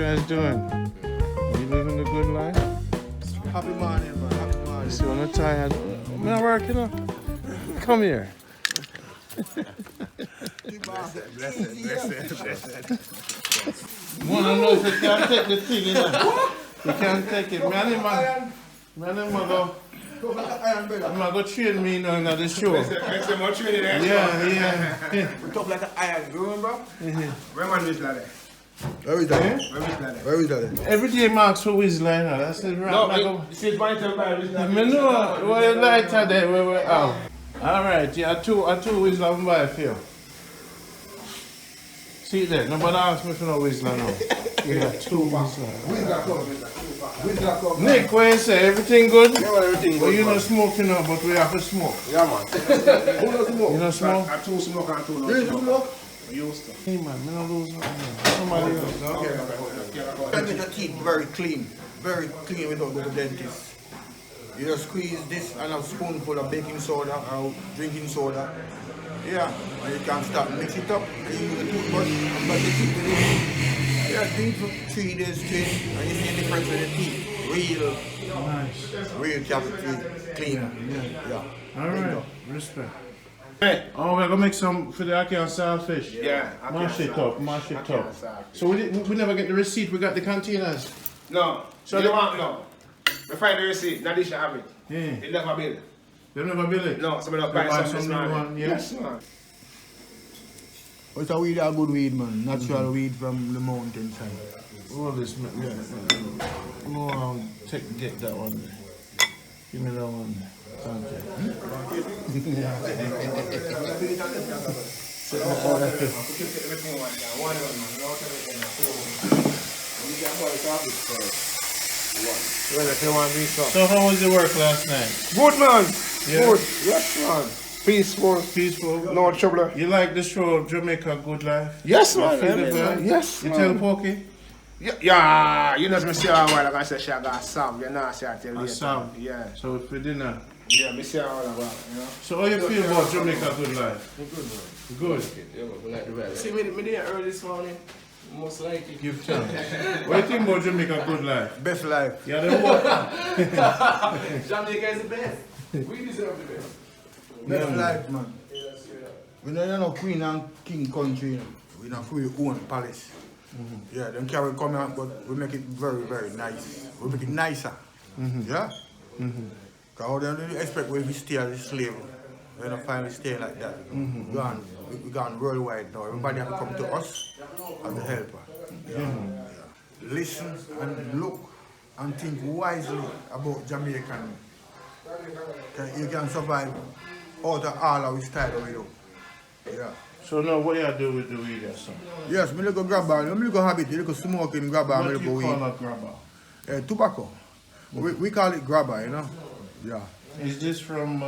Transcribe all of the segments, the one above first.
guys doing? Are you living the good life? Happy morning, man. Happy morning. You see, I'm tired. I'm not working up. Come here. Blessed. One, I know if you can't take the thing, you know. You can't take it. Man, I'm gonna go train me now in the show. Yeah. We talk like an iron, you remember? Where man is like that? Where is that? Every day marks for Whistler, you know. That's it, right? No, see, my time by I know what you like today. Oh. Alright, yeah, two Whistler I'm buy for you. See there, nobody asked me for no Whistler now. You got two Whistler. Nick, what you say? Everything good? Yeah, man, everything good. Well, you not smoking now, but we have to smoke. Yeah, man. Who does smoke? You not smoke? I two smoke and two You no smoke? used to. Hey man, me not lose nothing. Somebody else. I make your teeth very clean without going to the dentist. You just squeeze this and a spoonful of baking soda or drinking soda. Yeah, and you can start mix it up and you use a toothbrush and brush your teeth with it. Yeah, do it for 3 days straight and you see the difference with the teeth. Real cavity clean. Yeah. Alright, respect. Hey, oh, we're gonna make some for the Ackee and Saltfish. Yeah, mash it up. So we never get the receipt, we got the containers. No, so you don't want no. We find the receipt, not this you have it. Yeah. It never bill. They never bill it? No, somebody don't buy some new one. Yes, man. It's a weed, a good weed, man. Natural weed from the mountainside. All this, man. No, get that one there. Give me that one there. Thank So how was the work last night? Good, man. Yeah. Good. Yes, man. Peaceful. Peaceful. No trouble. You like the show Jamaica Good Life? Yes, You man. feel the vibe? Yes, You man. tell Pokey? Yeah, you know me say a while ago, I said she got some. You know, I say I tell you. Some? Yeah. So for dinner? Yeah, me say a while ago, you know. So how you feel about Jamaica Good Life? Good. See me there early this morning. Most likely. Give tell. What do you think about Jamaica Good Life? Best life. Yeah, the what? Jamaica is the best. We deserve the best. Best life, man. We don't know queen and king country. We don't free own palace. Yeah, them carry come out, but we make it very, very nice. We make it nicer. Yeah? Because how they expect we stay as a slave. We don't finally stay like that. We gone worldwide now. Everybody have to come to us as a helper. Yeah. Listen and look and think wisely about Jamaican. You can survive out of all our style we do. Yeah. So now what you do with the weed or something? Yes, me little grabber, me little habit, little smoking grabber, me What do little you weed. call a grabber? Tobacco. We call it grabber, you know. Yeah. Is this from...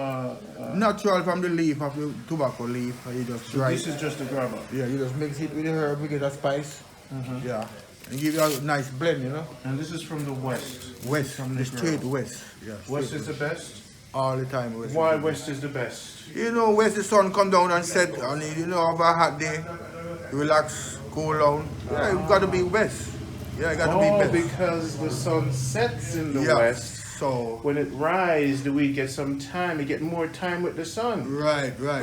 Natural from the leaf of the tobacco leaf, and you just dry this is just a grabber? Yeah, you just mix it with the herb, we get a spice. Yeah. And give you a nice blend, you know. And this is from the west? West, From the the straight grabber. west. Yeah. West straight is the best? all the time. West. Why west is the best? You know, west the sun come down and set, and you know, have a hot day, relax, cool down. Yeah, you gotta be west. Yeah, you gotta be best. Because the sun sets in the west. So When it rises, the weed gets some time. You get more time with the sun. right. Right?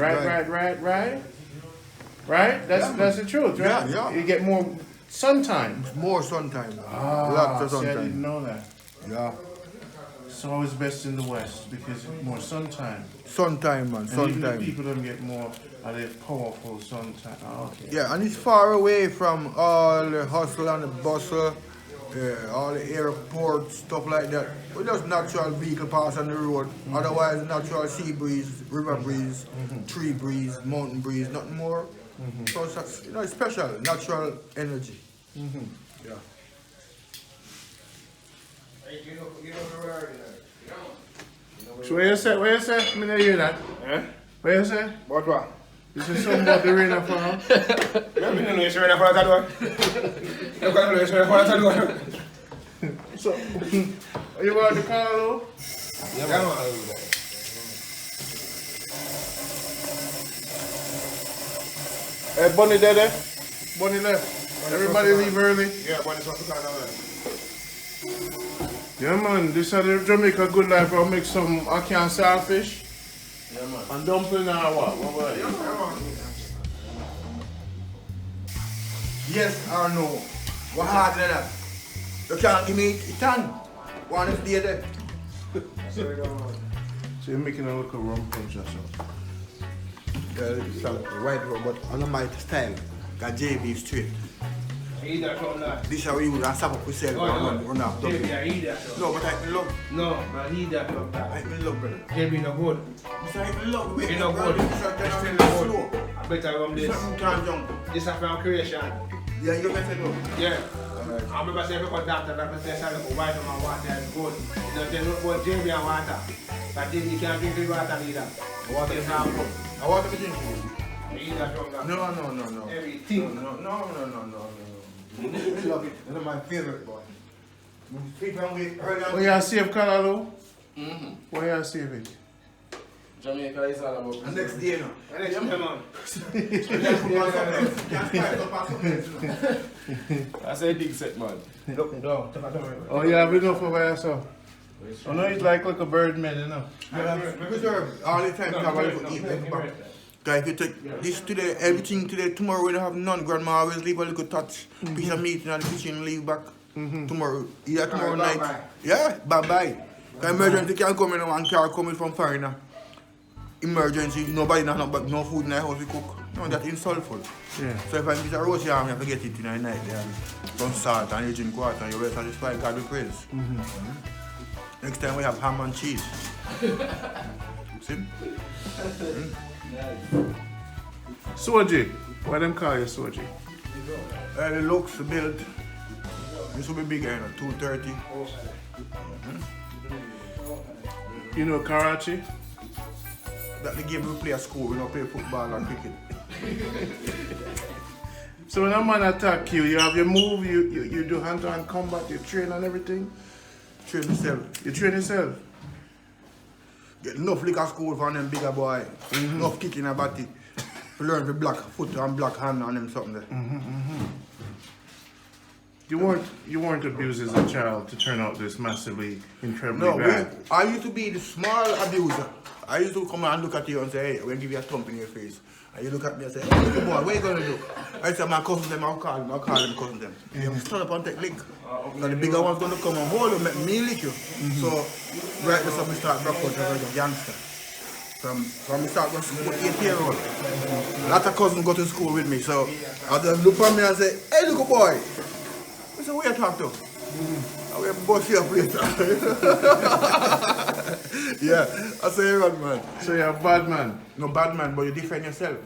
That's the truth, right? Yeah. You get more sun time. More sun time. Lots of sun See, I time. didn't know that. Yeah. It's always best in the west because more sun time. Sun time, man. And Sun even the time. people don't get more of the powerful sun time. Oh, okay. Yeah, and it's far away from all the hustle and the bustle, all the airport, stuff like that. We just natural vehicle pass on the road. Otherwise, natural sea breeze, river breeze, tree breeze, mountain breeze, nothing more. So it's, you know, it's special, natural energy. Yeah. So what you say? What you say? I don't hear that. Eh? What you say? What? This is something about the rain of farm. I don't know if you're ready for that door. I don't know if you're ready for that door. So, are you about to call? Yeah, man. Hey, Bunny there? Bunny left. Everybody leave early. Yeah, but it's not because of that. Yeah, man. This is the Jamaica good life. I'll make some ackee and saltfish. Yeah, man. And dumpling or what? What about it? Yes or no? What hard than that? You can't give me it on. One is there. So you're making a little rum punch or something. Some white roll, but on my style. Got JB straight. I eat that from that. This is how we would have some up we sell. Run off. JB, I eat that from. No, but I love. No, I eat that from that. I love, brother. JB no good. I love. It no good. This is It's still slow. good. I better run this. Something can't jump. This is from creation. Yeah, you better know. Yeah. I remember saying because doctor say something about white and water is good. You don't tell about JB and water. But JB can't drink the water either. Water is not good. I want to drink it. I eat that from that. No. Everything. No. I love it. That's my favorite boy. Oh, you save Calalo? Why you save it? Jamaica is all about And next day, no. Next time, man. That's a big set, man. Look, no. Oh, you have enough of yourself. I know it's like a bird man, you know. Preserve all the time. Have a little eat like back. Guys, if you take this today, everything today, tomorrow we don't have none. Grandma always leave a little touch, piece of meat in the kitchen, leave back. Tomorrow, either tomorrow night. Bye-bye. Yeah, bye-bye. Emergency can come in and car coming from foreigner. Emergency, nobody no food in the house we cook. No, that's insultful. Yeah. So if I miss a roast yam, I forget it in the night. There, some salt and you drink water and you will satisfy God with praise. Next time we have ham and cheese. See? Soji. Why them call you Soji? The looks, the build. This will be bigger, you know, 230. You know Karachi? That the game we play at school, we don't play football or cricket. So when a man attack you, you have your move, you do hand-to-hand combat, you train and everything? Train yourself. You train yourself? Get enough liquor school for them bigger boy. Enough kicking a body. To learn the black foot and black hand on them something there. You weren't abused as a child to turn out this massively, incredibly No, bad. I used to be the small abuser. I used to come and look at you and say, hey, I'm going to give you a thump in your face. And you look at me and say, hey, little boy, what are you going to do? I say, my cousin them, I'll call them cousin them. You stand up and take lick. Now the bigger one's going to come and hold you, make me lick you. So, right there, so we start back out as a youngster. From we start going to school, 8-year-old. A lot of cousins go to school with me, so I just look at me and say, hey, little boy. I say, where you talk to? I will bust you up later. Yeah, I say you're right, man. So you're a bad man. No bad man, but you defend yourself.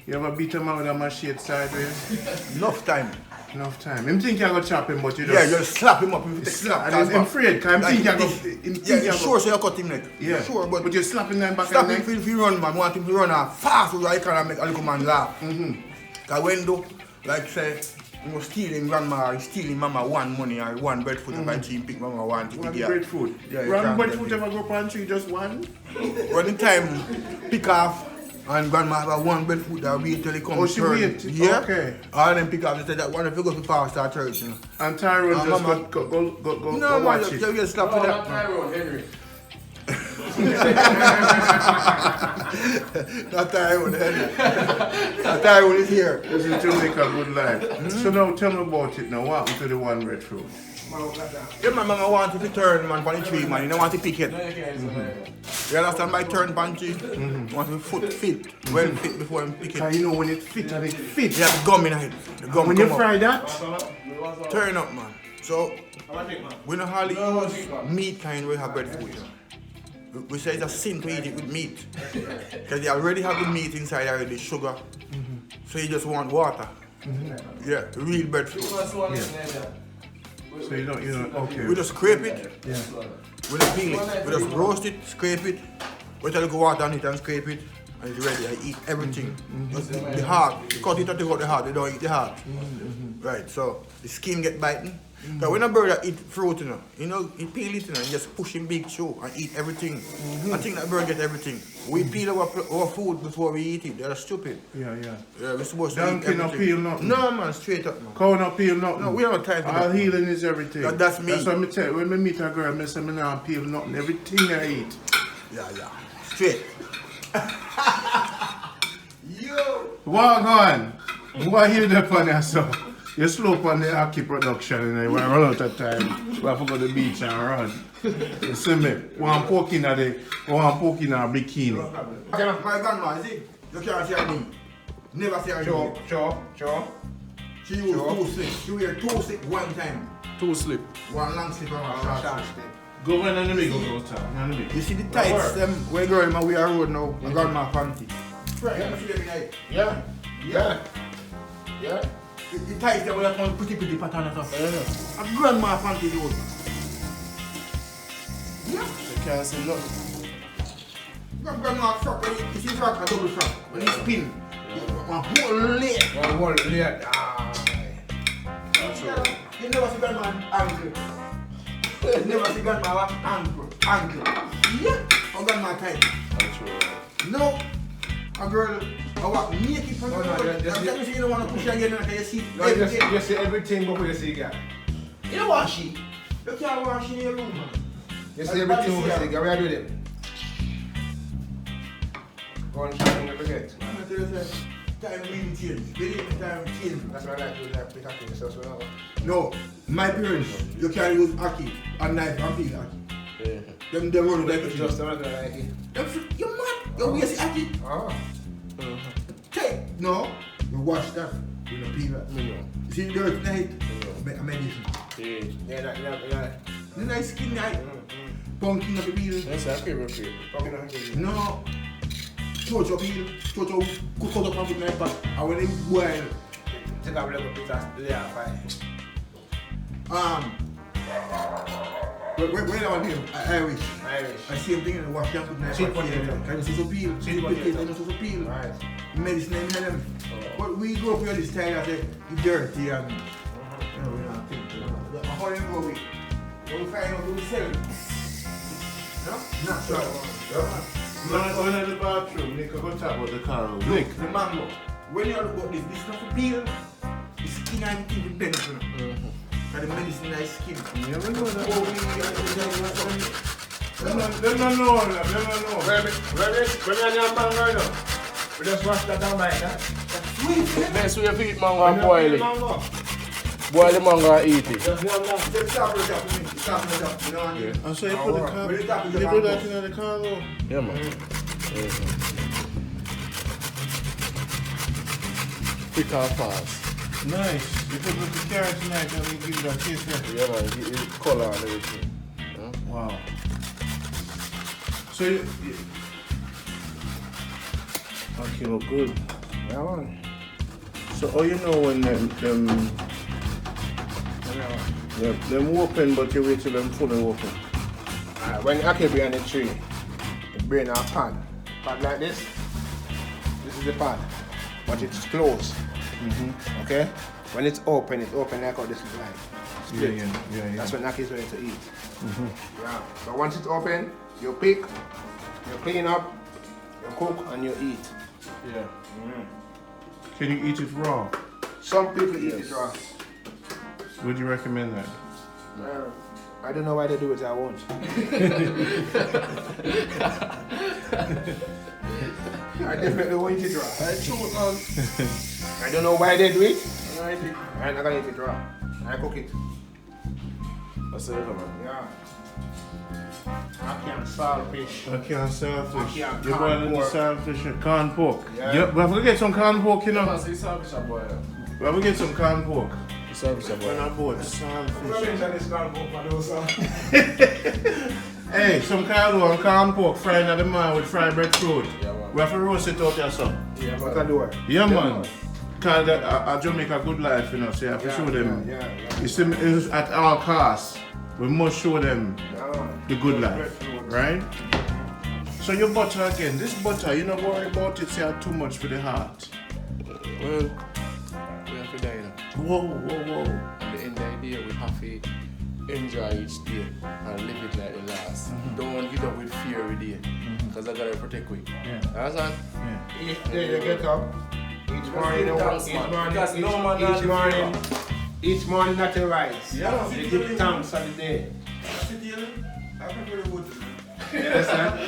You ever beat a man with a machete sideways? Enough time. Enough time. Him think you're going to chop him, but you just... Yeah, you just slap him up. You take slap. And he's afraid, because him think you're going to... Yeah, sure, so you cut him neck. Yeah, sure, but you're slapping them back slap in the him neck. if he run, man. Want him to run fast so I can make a little man laugh. Because when do, like say, you know, stealing grandma or stealing mama one money or one breadfruit if I see him pick mama one to One give breadfruit. Yeah, One breadfruit ever go on tree, just one? When the time pick off and grandma have a one breadfruit that wait till he comes. Oh, she wait? Yeah. Okay. All them pick off, they said that one if you go to pastor church, you know. And Tyrone just mama- go No, man, watch it. you just slap for that. Tyrone, Henry. Not Tyrone, Not Tyrone is here. This is Jamaica good life. So now tell me about it now. What happened to the one breadfruit? Yeah, my mama wanted to turn man on the tree, man. You don't want to pick it. You understand my turn punchy? Want to foot fit, well fit before you pick it. Because you know when it fit and it fits. You have the gum in it. The gum When you come up. fry that, Turn up, man. So, we don't hardly use meat kind we have breadfruit. We say it's a sin to eat it with meat. Because they already have the meat inside already, sugar. So you just want water. Yeah, real breadfruit. so you don't, okay. We just scrape it. Yeah. We don't peel it. We just roast it, scrape it. Put a little water on it and scrape it. and it's ready. I eat everything. Just the heart, cut it and take out the heart, they don't eat the heart. Right, so the skin get biting. So when a bird eat fruit, you know, he peel it, and just push him big chew and eat everything. I think that bird get everything. We peel our food before we eat it. They're stupid. Yeah. Yeah, we're supposed to Donkey eat no everything. peel nothing. No, man, straight up, man. Cow no peel nothing. No, we don't have time for All that. healing is everything. That's me. That's what I tell you. When I meet a girl, I say I don't peel nothing. Everything I eat. Yeah. Straight. Yo! Walk on. What hear that on there, so? You slow on the Ackee production and you run out of time. We have to go to the beach and run. You see me? One poke in a bikini. My grandma, see? You can't see her knee. Never see her knee. Sure. She used 2 slips. She wear 2 slips one time. 2 slip. One long slip and one short slip. Go in and let me go. You see the tights, them where girl man we are road now, I got my panty. Right, you see every night. Yeah. The tights them with that pretty pattern and stuff. A grandma panty those. Yeah. You can't see nothing. Grandma frock, you see frock, a double frock. When you spin, one whole layer. One whole layer. You never see grandma ankle. You never see grandma ankle. Yeah. Or grandma tight. That's right. No. A girl, I walk naked from the road. just- Sometimes you say you don't want to push her again and you see No, everything. just see everything before you see girl. You don't wash it. You can't wash in your room, man. You see everything before you see girl. What are you doing? Go and try and forget. I'm going to tell you, time really change. Believe me, time change. That's why I like to do that. Pick up yourself so now. No, my parents, you can't use Ackee and knife and peel Ackee. Yeah. Them run like it. Just don't like it. You're mad. You waste Ackee. Oh. Take. No, you wash that. You don't peel that. Me know. You see the dirt night? Make a medicine. Yeah. Yeah. The nice skin night. Pumpkin of the peel. That's our favorite food. Fucking hungry. No. Chocho peel. Chocho cook out up with my pot. And when it boil, Take a little bit of layer of fire. where do I live? Irish. Irish. I same thing and wash them with my Sweet pot. potato. Can you see some peel? Sweet potato. Can you see some peel? Right. Medicine in them. But we go for this time that it's dirty and you know, we don't think. How do you go with? When we find out who we sell it. No? Not sure. When in the bathroom, Nick, go talk about the car. Nick. The mango. When you look at this is not for peel. The skin and thing with benefit. And the medicine is skin. You never know that. Oh, They don't know that. They don't know. When we are mango now, we just wash that down by that. sweet. Best way to eat mango and boil it. Boil the mango and eat it. Just one more. Just stop it up for me. Stop it up. You know what I mean? And so you put the car. When you tap it, You the put mango. that in the car, though. Yeah, man. Quick and fast. Nice. You put the carrot tonight and you give that taste there. Yeah, man. It color and everything. Yeah? Wow. So you okay, look good. Yeah, man. So how you know when them open but you wait till them fully open? When Ackee be on the tree, you bring a pan. Pan like this. This is the pan. But it's closed. Okay? When it's open like how this is like. Split. Yeah. That's when Ackee is ready to eat. Yeah. So once it's open, you pick, you clean up, you cook, and you eat. Yeah. Can you eat it raw? Some people eat it raw. Would you recommend that? I don't know why they do it, I won't. I definitely won't eat it raw. I don't know why they do it. I'm not gonna eat it raw. I cook it. That's it, man. Yeah. Ackee and Saltfish. Ackee and Saltfish. Ackee and You boiling the pork. saltfish and corn pork. Yeah. Yep, we have to get some corn pork, you Yeah, man. know. See, saltfish and boil. We have to get some corn pork. Saltfish and When I boil. bought saltfish. Saltfish. Hey, some cardo and corn pork fried in the man with fried breadfruit. Yeah, man. We have to roast it out there, son. Yeah, what I do it? Yeah, man. Because a Jamaica good life, you know, so you have to show them. Yeah. You see, it's at all costs, we must show them Yeah. the good life, right? So your butter again, this butter, you don't worry about it, say too much for the heart. Well, we have to die now. Whoa. At the end of the day, we have to enjoy each day and live it like the last. Don't get up with fear every day. Because I gotta protect we. Yeah. Understand? Yeah. Each day you get up, each morning, each morning not to rise. Yeah. You give thanks for the day. I prefer the wood. You understand?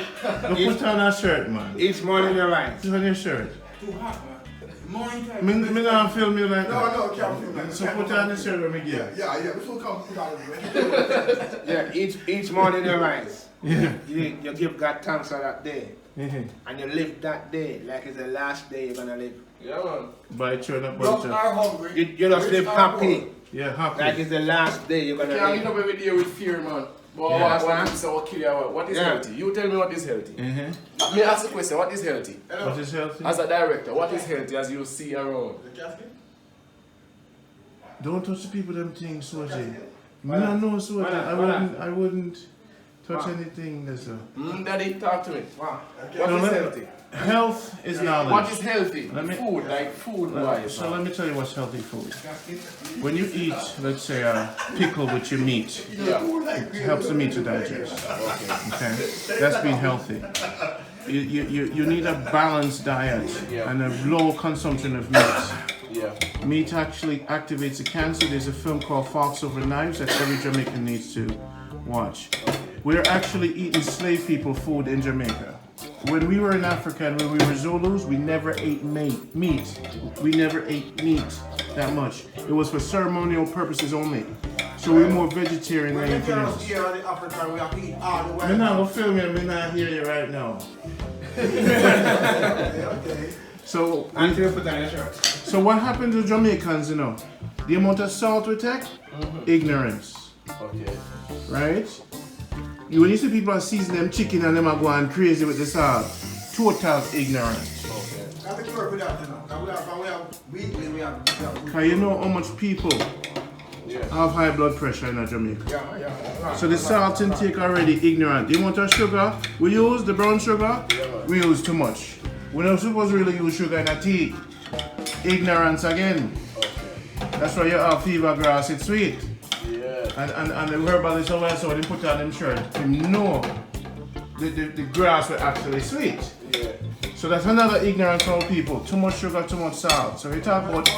Look, put on a shirt, man. Each morning you rise. Put on your shirt. Too hot, man. Morning time. Me not film you like that. No, can't feel that. So put on the shirt when me get. Yeah, we still come put out of Yeah, each morning you rise. Yeah. You give God thanks for that day. Mhm. And you live that day like it's the last day you're gonna live. Yeah, man. By trying to Dogs butter. are hungry. You just live happy. Yeah, happy. Like it's the last day you're gonna Can't get live. up every day with fear, man. But Yeah. what kill you? What is healthy? You tell me what is healthy. Mm-hmm. Me ask the question, what is healthy? What is healthy? As a director, what is healthy as you see around? The casket? Don't touch the people them things, Soji. Me not know Soji. I wouldn't touch anything that's Daddy, talk to me. Wow. What is healthy? Health is knowledge. What is healthy? Let me- Food, like food wise. So let me tell you what's healthy food. When you eat, let's say a pickle with your meat, Yeah. it helps the meat to digest. Okay, that's being healthy. You need a balanced diet and a low consumption of meat. Yeah. Meat actually activates the cancer. There's a film called Fox Over Knives that every Jamaican needs to watch. We're actually eating slave people food in Jamaica. When we were in Africa and when we were Zulus, we never ate meat. We never ate meat that much. It was for ceremonial purposes only. So we're more vegetarian than anything else. Here on the African, we have to eat all the way. I'm not gonna film you, I'm not hear you right now. Okay. So until you put on your shirt. So what happened to Jamaicans, you know? The amount of salt we take? Ignorance. Okay. Right? When you see people season them chicken and them are going crazy with the salt, total ignorance. I think we work with that, you know. We have weekly, we have. Because you know how much people have high blood pressure in Jamaica. Yeah. So the salt intake already ignorant. The amount of sugar we use, the brown sugar, we use too much. We're not supposed to really use sugar in a tea. Ignorance again. That's why you have fever grass, it's sweet. And the herbalist always so they put on them shirt. Him know the grass were actually sweet. Yeah. So that's another ignorance from people. Too much sugar, too much salt. So we talk about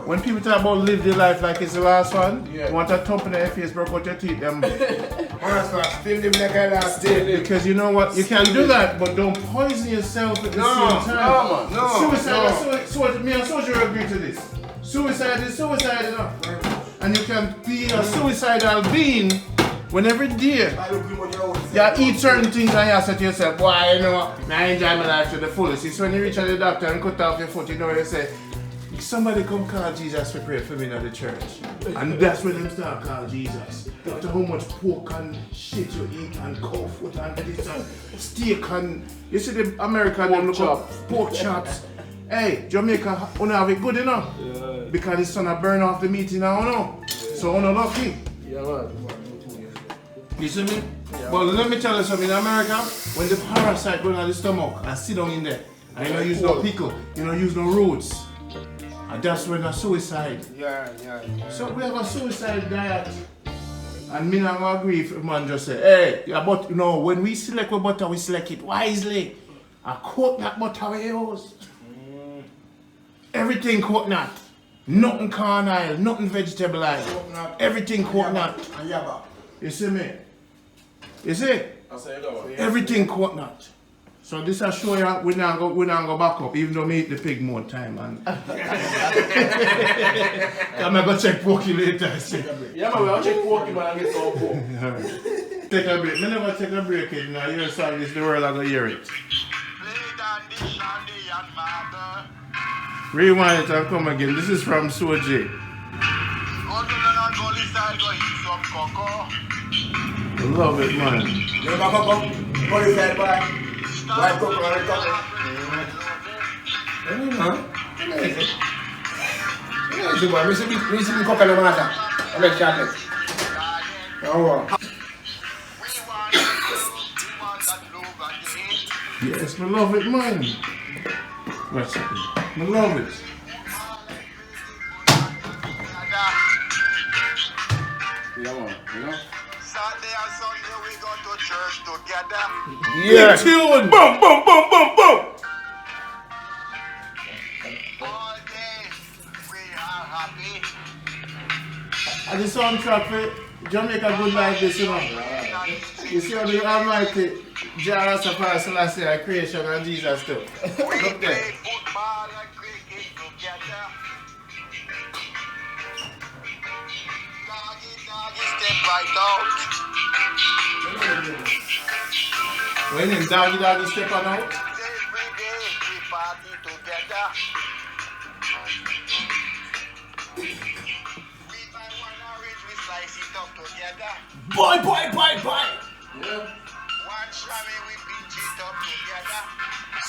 when people talk about live their life like it's the last one, you want to thump in their face, broke out your teeth, them. Still live like a last day. Because you know what, you can do that, but don't poison yourself at the same time. No. Suicide, me and Soldier agree to this. Suicide is suicide, you know. And you can be a suicidal being when every day you eat certain things and you say to yourself, boy, you know, I enjoy my life to the fullest. It's when you reach at the doctor and cut off your foot, you know, you say, somebody come call Jesus to pray for me in the church. And that's when them start call Jesus. After how much pork and shit you eat and cow foot and this and steak and, you see the American them look up pork chops. Hey, Jamaica, you have it good enough. Because the sun burn off the meat now, you know. So you're lucky. Yeah, man. You see me? Well, let me tell you something. In America, when the parasite go down the stomach and sit down in there, and you don't use no pickle, you don't use no roots, and that's when a suicide. Yeah. So we have a suicide diet. And me not gonna agree if a man just say, hey, yeah, but you know, when we select what butter, we select it wisely. A coconut butter we use. Everything coconut. Nothing corn oil, nothing vegetable oil. Everything coconut. And yaba. You see me? You see? I say go. Everything coconut. So this I show you we not go back up, even though me eat the pig more time and I'm gonna check porky later. Yeah, man, we'll check pork man and get some pork. Take a break. Me never take a break in now. Your song is the world I'm gonna hear it. Rewind it and come again. This is from Soji. Love it, man. You back up, go inside, boy. White cocoa on the top. Easy boy, we see me cook on the matter. I make chocolate. Oh, wow. Yes, I love it, man. Recipe. I love it. Yeah, man, you know? Saturday and Sunday we go to church together. Yeah. Tune. Boom, boom, boom, boom, boom. All day we are happy. And the soundtrack for Jamaica Good Life this, you know. You see how the Almighty Jah Rastafari Selassie our creation and Jesus too. We Look play there. football and cricket together. Doggy, doggy, step right out. When in doggy step on out. Every day we party together. We buy one orange, we slice it up together. Boy. Yeah. One shammy, we pinch it up together.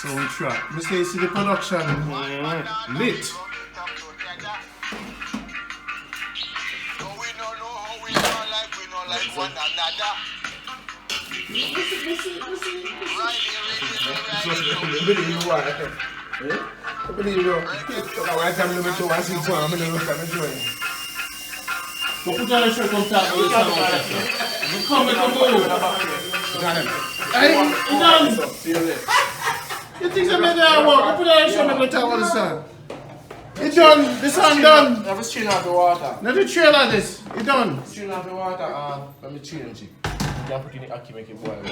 Soundtrack. Mr. You see the production. Banana, Lit. we rub it up together. So we don't know how we don't like one another. Right here, I believe you are. I believe you. I tell me to I see so I'm going to look at the joint. Go put on the shirt on top of the soundtrack. Come and move. Hey, you done? You think I made that work? Go put on the shirt on top of the sun. You done? The sun done? Never strain off the water. Not the trailer this. You done? Strain off the water, let me change it. You can put in the ackee, make it boil.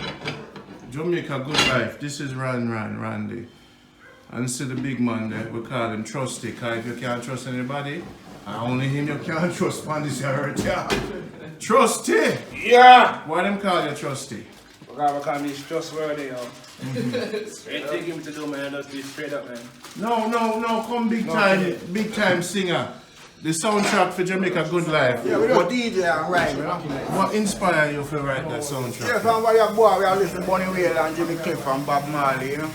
Jamaica Good Life. This is Randy. And see the big man there, we call him Trusty. Cause if you can't trust anybody, only him you can't trust on this earth, yeah. Trusty! Yeah. Why them call you Trusty? Because I can't trustworthy, yo. Anything you to do, man, just be straight up, man. No, come big time singer. The soundtrack for Jamaica Good Life. Yeah, we just DJ and rhyme, you know. What inspired you to write that Yeah, soundtrack? from what your boy, we are listening to Bonnie Whale and Jimmy Cliff and Bob Marley, you know.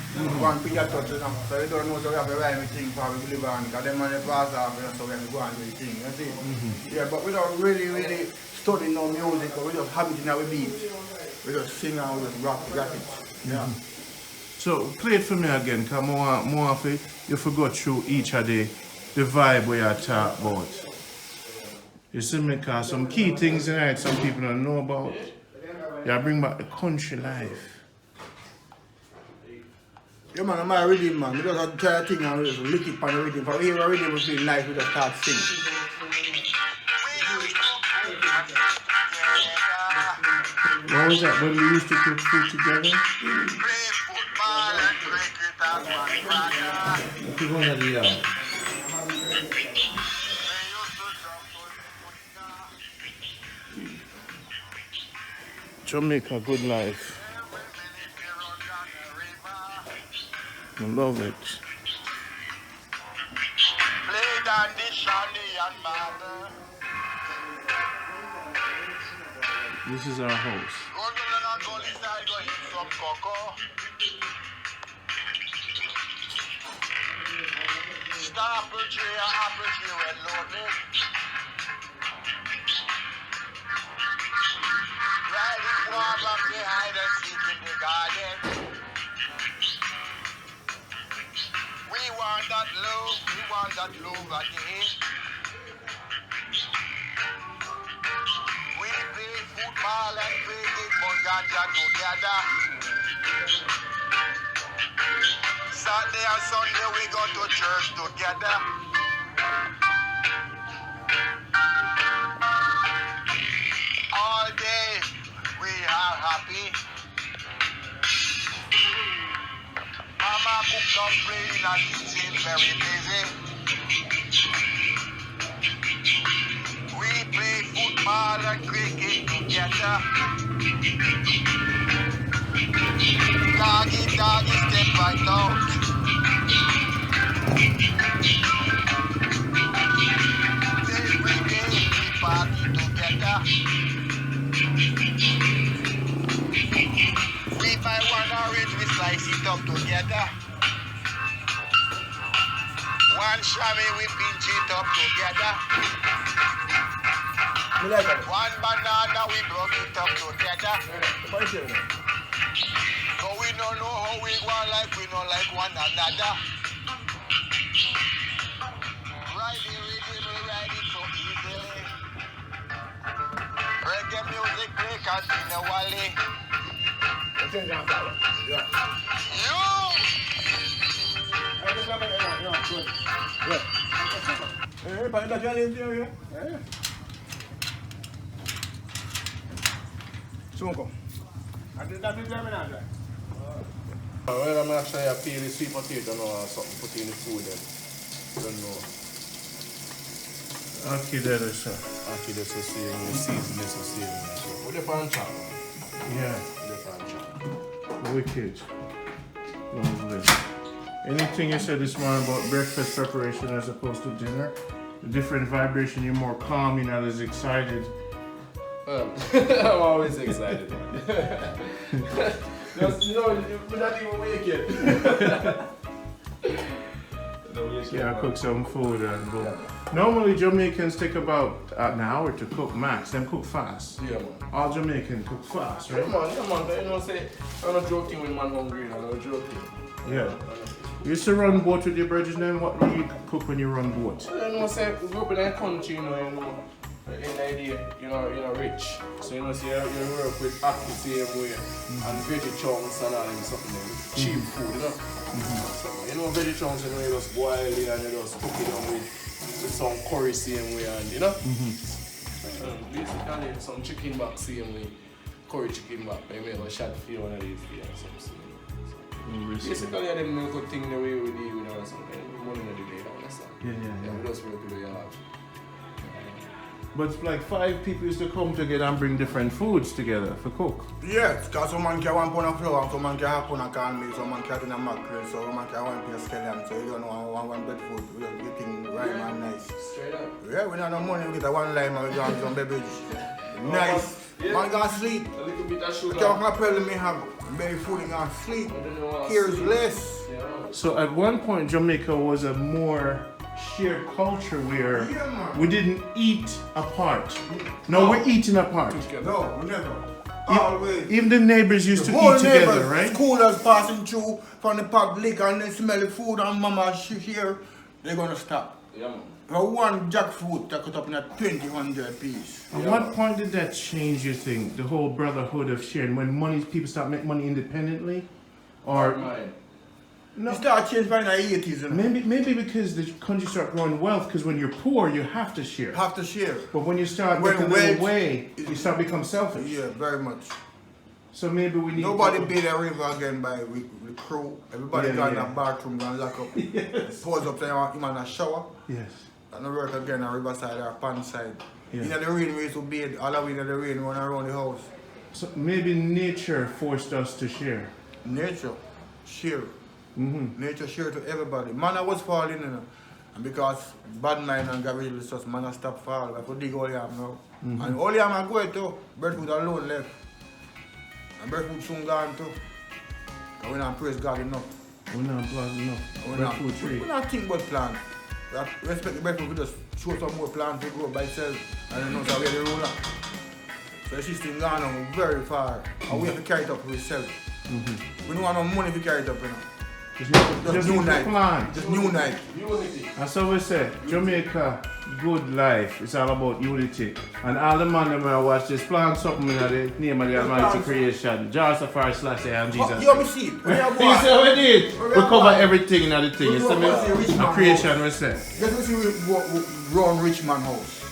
One thing you touch, you know. So we don't know, so we have to rhyme with things for we live on. Because them man they pass off, you know, so we have to go and do the thing, you see. Yeah, but we don't really study no music, but we just have it in our beat. We just sing and we just rap it. Yeah. So play it for me again, because more of it, you forgot through each of the vibe we are talking about. You see me, because some key things in it some people don't know about. You bring back the country life. Yeah, man, I'm a rhythm, man. We just have to try a thing and we just lick it on the rhythm. If we hear a rhythm, we feel nice, we just start singing. What was that when we used to cook food together? play football and cricket as one brother. We're going to the yard. We used to jump on the Jamaica Good Life. I love it. played on the shanty and marble. This is our house. Go to the gully side, go eat some cocoa. Apple tree well loaded. Riding warm up behind and seek in the garden. We want that love again. We play football and cricket, but ganja together. Saturday and Sunday we go to church together. All day we are happy. Mama cooked up playing and kitchen very busy. We play football and cricket together. Doggy, step right out. Every day we party together. We buy one orange, we slice it up together. One shabby, we pinch it up together. One banana, we blow it up together. So But we don't know how we go like we don't like one another. Ride the rhythm, we ride it so easily. Reggae music play continually. Well, I'm actually a peel the sweet potato now or something, put in the food then. Don't know. Ackee there, sir. Ackee this is seeing, season this is seeing. Put the pan chop. Yeah. Put the pan chop. Wicked. Lovely. Anything you said this morning about breakfast preparation as opposed to dinner? The different vibration, you're more calm, you're not as excited. I'm always excited. Just, we're not even wake yet. Yeah, cook some food and go. Normally Jamaicans take about an hour to cook max. Them cook fast. Yeah, man. All Jamaicans cook fast, Yeah, right? man. You know, say, I'm not joking when man hungry, I'm not joking. Yeah. You used to run boat with your brethren, then what do you cook when you run boat? You know, say, we grew up in a country, in the idea, rich. So, say, you work with Ackee same way, and veggie chunks and all them something, cheap food, So, veggie chunks, you just boil it and you just cook it on with some curry same way, and basically some chicken back same way, curry chicken back, I make a shot for you one of these days, something. Basically, I didn't know good thing the way we deal with or something. Money in the day, understand? Yeah. We just work with the have. But it's like 5 people used to come together and bring different foods together for cook. Yes, because some man can 1 pound of flour, some man can 1/2 pound of corn meal, some man can a mackerel, so some man can 1 piece of scallion, so you don't know one bread food, we just get things right and nice. Straight up. Yeah, we don't have no money, we get a 1 lime and we have some beverage. Nice. Yeah. Man gonna sleep. A little bit of The sugar. mackerel me have very food and gonna sleep. I don't know what Here's sleep. less. Yeah. So at one point, Jamaica was a more shared culture where Yeah, man. we didn't eat apart. No, we're eating apart. No, we never. Always. Even the neighbors used The to whole eat together, neighbors, right? Schoolers passing through from the public and they smell the food and mama here, they're gonna stop. Yeah, man. For 1 jackfruit, they cut up in a 20-100 piece. At what point did that change, you think? The whole brotherhood of sharing, when people start making money independently? Or Mine. no, It started changing by the 80s. You know? maybe because the country start growing wealth, because when you're poor, you have to share. Have to share. But when you start When making wealth away, you start become selfish. Yeah, very much. So maybe we need Nobody be the river again by the crew. Everybody Yeah, got in yeah. a bathroom and lock up. Pause up there, him in a shower. Yes. And I work again on riverside or pond side. Yeah. In the rain, we used to bathe. All the way in the rain, run around the house. So maybe nature forced us to share. Nature, share. Mm-hmm. Nature share to everybody. Man, I was falling, you know. And because bad mind and garbage resource, man, I stop fall. I could dig all yam now. And all yam I go to, breadfruit alone left. And breadfruit soon gone too. And we don't praise God enough. We're not planting enough. We Breadfruit tree. not think about plant. That respect the breadfruit, we just show some more plants to grow by itself. And then know that we're the ruler. So the system gone on very far. And we have to carry it up for ourselves. We don't want no money to carry it up, you know. Just new night. Plan. Just new night. Unity. That's how we say, Jamaica, good life. It's all about unity. And all the man that I watch just plant something in the name of the Almighty creation. Josaphat / and Jesus. You have a seat. We have You see how we did? We We have cover one. everything in the thing. You see me? A creation we say. Just we see we run rich man house.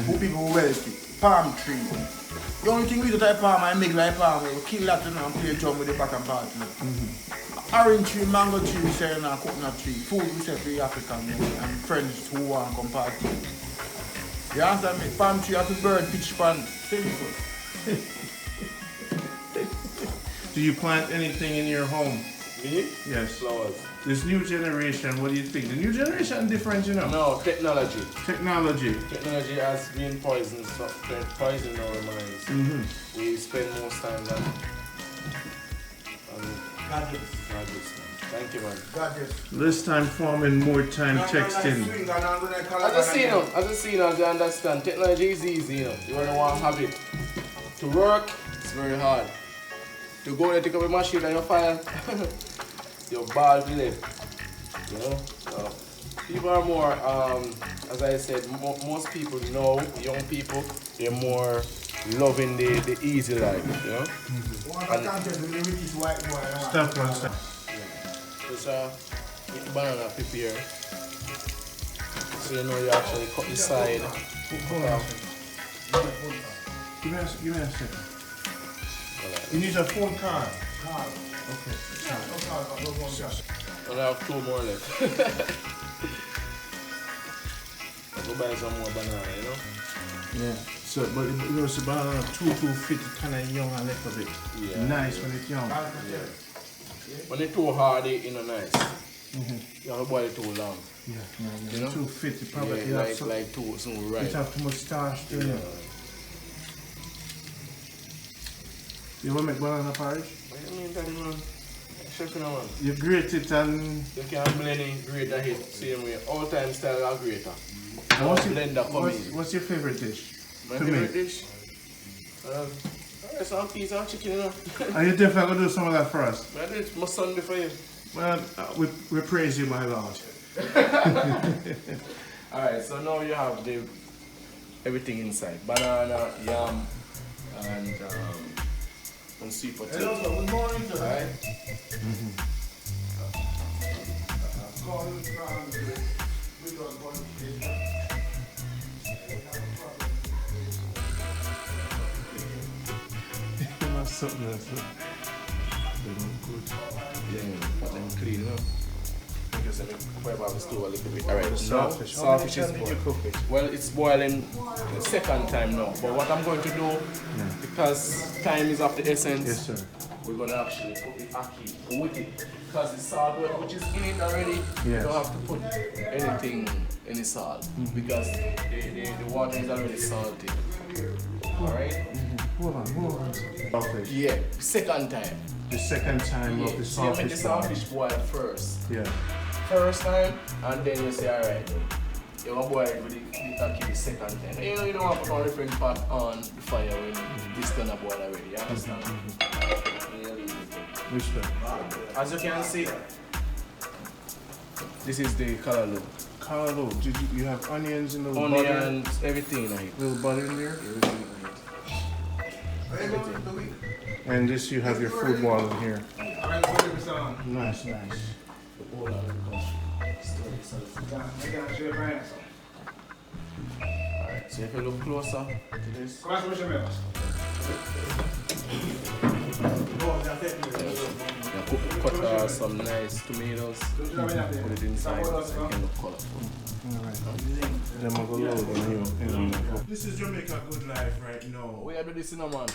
Who people wealthy. Palm tree. The only thing we do type palm and make like palm, we kill that you know, and play drum with the bottom part. You know. Orange tree, mango tree, we say now coconut tree. Food we say for the African you know, and friends who want to come party. You understand me? Palm tree have to burn pitch pan. Simple. Do you plant anything in your home? Me? Yes. Flowers. This new generation, what do you think? The new generation different, you know? No, technology. Technology. Technology has been poisoned our minds. We spend most time on Gadgets. gadgets. Thank you, man. Gadgets. Less time farming, more time texting. As a senior, you understand, technology is easy, you know. You only want to have it. To work, it's very hard. You go there, take up a machine and you file. Your ball left. You know? So, people are more, as I said, most people know, young people, they're more loving the easy life, you know? Step one step. Just get the banana prepare. So you know you actually cut the side. Hold on a second. Give me a second. You need a full card. Okay. And I have 2 more left. I'll go buy some more banana, you know? Yeah. So, but it was about 250, kind of young a little bit. Yeah. Nice when it's young. Yeah. When it's too hard, it's not nice. You have to boil it too long. Yeah. You know? 250 probably. Yeah, like too right. It have too much starch to it. You want to make banana porridge? What do you mean, Daddy, man? Chef, you know, man. You grate it and... You can blend it, grate the hit, same way. Old time style of grater. What's your favorite dish? My favorite dish? Some peas and chicken, you know. Are you definitely going to do some of that for us? I did it my son before you. Well, we praise you, my Lord. Alright, so now you have everything inside. Banana, yam, and sweet potato. Good morning, sir. Alright? Something else. They look good. Yeah, but them clean, you know. Because I make pepper the stove a little bit. Alright, now Saltfish. saltfish is How many times did you boiled. cook it? Well, it's boiling the second time now. But what I'm going to do, because time is of the essence, Yes, sir. we're going to actually put the ackee with it. Because the salt which is in it already, you Yes. don't have to put any salt. Because the water is already salty. Alright? Hold on. Saltfish. Yeah, second time. The second time of the So you make the saltfish. saltfish boil first. Yeah. First time, and then you say, alright, you want to boil it with the ackee the second time. You know, you don't want to put on a different pot on the fire when this done a boil already, you understand? Respect. As you can see, this is the callaloo. Callaloo. Did you have onions in the butter? Onions, everything in it. Little butter in there? Everything. And this you have your food wall in here. Nice. Alright, so if you look closer to this, you cut some nice tomatoes, put it inside so it can look colorful. Alright. Then I'm going to load on you. This is Jamaica Good Life right now. We are doing this in a man.